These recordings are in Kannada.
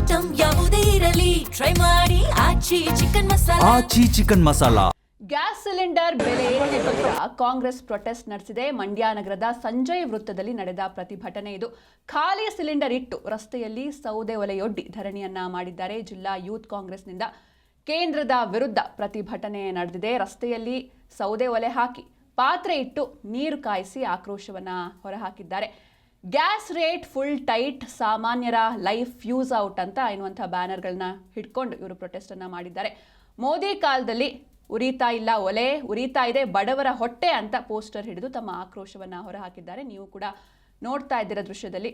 ಐಟಂ ಯಾವುದೇ ಇರಲಿ ಟ್ರೈ ಮಾಡಿ ಆಚಿ ಚಿಕನ್ ಮಸಾಲಾ. ಗ್ಯಾಸ್ ಸಿಲಿಂಡರ್ ಬೆಲೆ ಏರಿಕೆ ವಿರುದ್ಧ ಕಾಂಗ್ರೆಸ್ ಪ್ರೊಟೆಸ್ಟ್ ನಡೆಸಿದೆ. ಮಂಡ್ಯ ನಗರದ ಸಂಜಯ್ ವೃತ್ತದಲ್ಲಿ ನಡೆದ ಪ್ರತಿಭಟನೆ ಇದು. ಖಾಲಿ ಸಿಲಿಂಡರ್ ಇಟ್ಟು ರಸ್ತೆಯಲ್ಲಿ ಸೌದೆ ಒಲೆಯೊಡ್ಡಿ ಧರಣಿಯನ್ನ ಮಾಡಿದ್ದಾರೆ. ಜಿಲ್ಲಾ ಯೂತ್ ಕಾಂಗ್ರೆಸ್ನಿಂದ ಕೇಂದ್ರದ ವಿರುದ್ಧ ಪ್ರತಿಭಟನೆ ನಡೆದಿದೆ. ರಸ್ತೆಯಲ್ಲಿ ಸೌದೆ ಒಲೆ ಹಾಕಿ ಪಾತ್ರೆ ಇಟ್ಟು ನೀರು ಕಾಯಿಸಿ ಆಕ್ರೋಶವನ್ನ ಹೊರಹಾಕಿದ್ದಾರೆ. ಗ್ಯಾಸ್ ರೇಟ್ ಫುಲ್ ಟೈಟ್, ಸಾಮಾನ್ಯರ ಲೈಫ್ ಫ್ಯೂಸ್ ಔಟ್ ಅಂತ ಎನ್ನುವಂಥ ಬ್ಯಾನರ್ಗಳನ್ನ ಹಿಡ್ಕೊಂಡು ಇವರು ಪ್ರೊಟೆಸ್ಟ್ ಅನ್ನ ಮಾಡಿದ್ದಾರೆ. ಮೋದಿ ಕಾಲದಲ್ಲಿ ಉರಿತಾ ಇಲ್ಲ ಒಲೆ, ಉರಿತಾ ಇದೆ ಬಡವರ ಹೊಟ್ಟೆ ಅಂತ ಪೋಸ್ಟರ್ ಹಿಡಿದು ತಮ್ಮ ಆಕ್ರೋಶವನ್ನ ಹೊರಹಾಕಿದ್ದಾರೆ. ನೀವು ಕೂಡ ನೋಡ್ತಾ ಇದ್ದೀರಾ ದೃಶ್ಯದಲ್ಲಿ.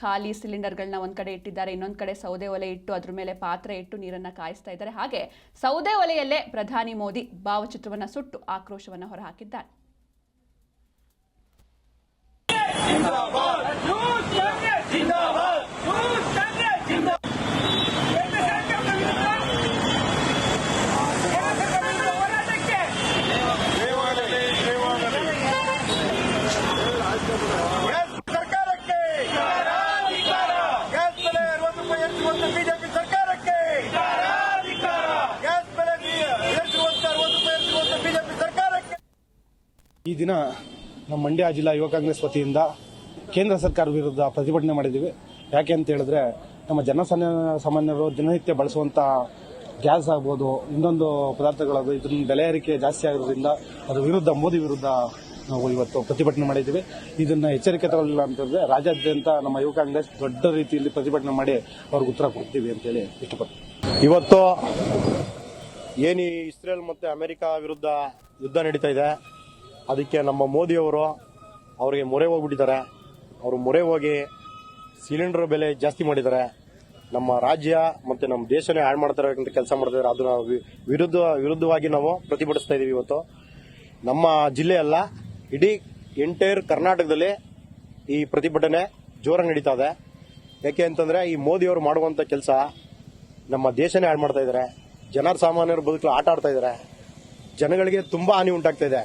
ಖಾಲಿ ಸಿಲಿಂಡರ್ಗಳನ್ನ ಒಂದ್ ಕಡೆ ಇಟ್ಟಿದ್ದಾರೆ, ಇನ್ನೊಂದ್ ಕಡೆ ಸೌದೆ ಒಲೆ ಇಟ್ಟು ಅದ್ರ ಮೇಲೆ ಪಾತ್ರೆ ಇಟ್ಟು ನೀರನ್ನ ಕಾಯಿಸ್ತಾ ಇದ್ದಾರೆ. ಹಾಗೆ ಸೌದೆ ಒಲೆಯಲ್ಲೇ ಪ್ರಧಾನಿ ಮೋದಿ ಭಾವಚಿತ್ರವನ್ನ ಸುಟ್ಟು ಆಕ್ರೋಶವನ್ನ ಹೊರಹಾಕಿದ್ದಾರೆ. ಈ ದಿನ ನಮ್ಮ ಮಂಡ್ಯ ಜಿಲ್ಲಾ ಯುವ ಕಾಂಗ್ರೆಸ್ ವತಿಯಿಂದ ಕೇಂದ್ರ ಸರ್ಕಾರದ ವಿರುದ್ಧ ಪ್ರತಿಭಟನೆ ಮಾಡಿದ್ದೀವಿ. ಯಾಕೆ ಅಂತ ಹೇಳಿದ್ರೆ ನಮ್ಮ ಸಾಮಾನ್ಯರು ದಿನನಿತ್ಯ ಬಳಸುವಂತ ಗ್ಯಾಸ್ ಆಗ್ಬೋದು, ಇನ್ನೊಂದು ಪದಾರ್ಥಗಳಾಗಬಹುದು, ಇದನ್ನ ಬೆಲೆ ಏರಿಕೆ ಜಾಸ್ತಿ ಆಗಿರೋದ್ರಿಂದ ಅದರ ವಿರುದ್ಧ ಮೋದಿ ವಿರುದ್ಧ ನಾವು ಇವತ್ತು ಪ್ರತಿಭಟನೆ ಮಾಡಿದ್ದೀವಿ. ಇದನ್ನ ಎಚ್ಚರಿಕೆ ತಗೊಳ್ಳಿಲ್ಲ ಅಂತಂದ್ರೆ ರಾಜ್ಯಾದ್ಯಂತ ನಮ್ಮ ಯುವ ಕಾಂಗ್ರೆಸ್ ದೊಡ್ಡ ರೀತಿಯಲ್ಲಿ ಪ್ರತಿಭಟನೆ ಮಾಡಿ ಅವ್ರಿಗೆ ಉತ್ತರ ಕೊಡ್ತೀವಿ ಅಂತೇಳಿ ಇಷ್ಟಪಡ್ತೀವಿ. ಇವತ್ತು ಏನು ಇಸ್ರೇಲ್ ಮತ್ತೆ ಅಮೆರಿಕ ವಿರುದ್ಧ ಯುದ್ಧ ನಡೀತಾ ಇದೆ, ಅದಕ್ಕೆ ನಮ್ಮ ಮೋದಿಯವರು ಅವರಿಗೆ ಮೊರೆ ಹೋಗ್ಬಿಟ್ಟಿದ್ದಾರೆ. ಅವರು ಮೊರೆ ಹೋಗಿ ಸಿಲಿಂಡರ್ ಬೆಲೆ ಜಾಸ್ತಿ ಮಾಡಿದ್ದಾರೆ. ನಮ್ಮ ರಾಜ್ಯ ಮತ್ತೆ ನಮ್ಮ ದೇಶನೇ ಹಾಳು ಮಾಡ್ತಾರೆ ಅಂತ ಕೆಲಸ ಮಾಡ್ತಿದ್ದಾರೆ. ಅದನ್ನ ವಿರುದ್ಧವಾಗಿ ನಾವು ಪ್ರತಿಭಟಿಸ್ತಾ ಇದೀವಿ. ಇವತ್ತು ನಮ್ಮ ಜಿಲ್ಲೆ ಅಲ್ಲ, ಇಡೀ ಎಂಟೈರ್ ಕರ್ನಾಟಕದಲ್ಲಿ ಈ ಪ್ರತಿಭಟನೆ ಜೋರಾಗಿ ನಡೀತಾ ಇದೆ. ಯಾಕೆ ಅಂತಂದ್ರೆ ಈ ಮೋದಿಯವರು ಮಾಡುವಂತ ಕೆಲಸ ನಮ್ಮ ದೇಶನೇ ಹಾಳು ಮಾಡ್ತಾ ಇದ್ದಾರೆ. ಜನಸಾಮಾನ್ಯರ ಬದುಕಲು ಆಟ ಆಡ್ತಾ ಇದ್ದಾರೆ. ಜನಗಳಿಗೆ ತುಂಬಾ ಹಾನಿ ಉಂಟಾಗ್ತಾ ಇದೆ.